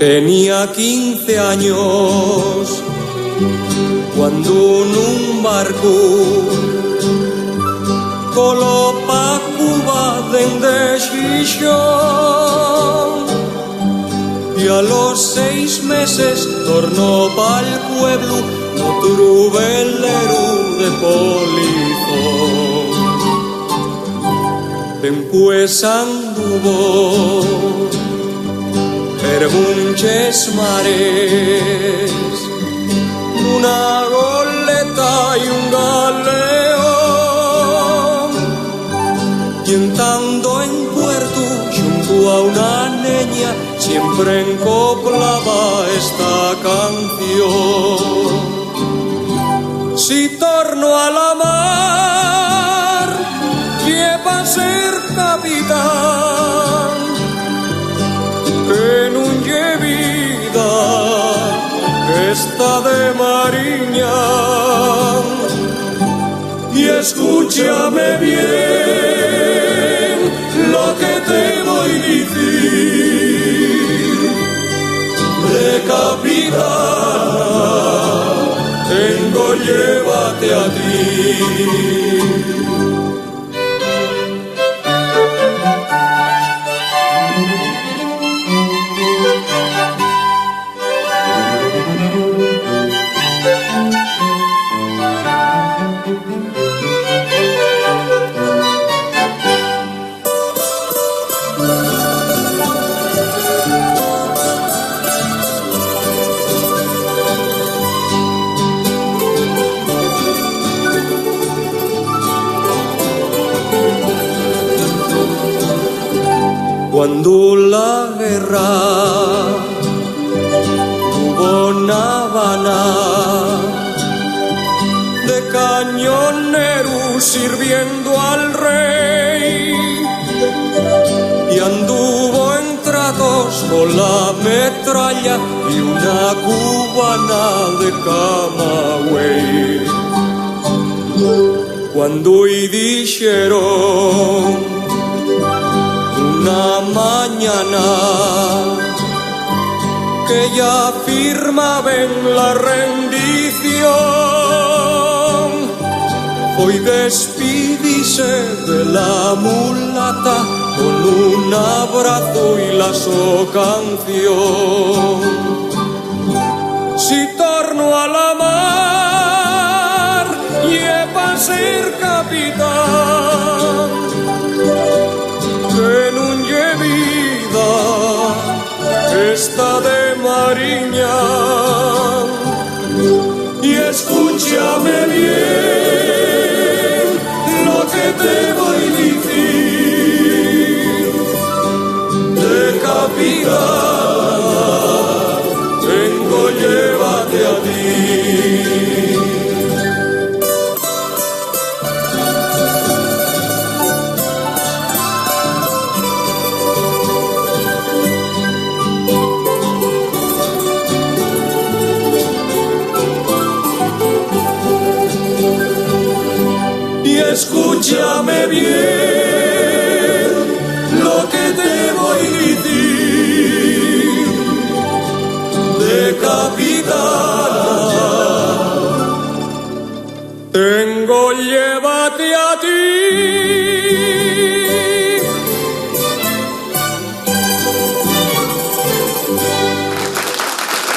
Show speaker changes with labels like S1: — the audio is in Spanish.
S1: Tenía 15 años cuando en un barco coló pa' Cuba dende Xixón y a los 6 meses tornó pa'l pueblo otro velero de polizón. Después anduvo per muchos mares, una goleta y un galeón, y entrando en puerto junto a una niña siempre encoplaba esta canción. Si torno a la mar, lleva a ser capitán, que nun lle vida, que está de mariña. Y escúchame bien lo que te voy a decir. De capitán tengo, llévate a ti. Cuando la guerra hubo en Habana, de cañonero sirviendo al rey, y anduvo en tratos con la metralla y una cubana de Camagüey. Cuando y dijeron una mañana que ya firmaba en la rendición, hoy despídise de la mulata con un abrazo y la so canción. Si torno a la mar, lleva a ser capitán, que nun lle vida, está de mariña. Y escúchame bien lo que te voy a decir. De capitán tengo, llévate a ti. Escúchame bien lo que te voy a decir. De capitán tengo, llévate a ti.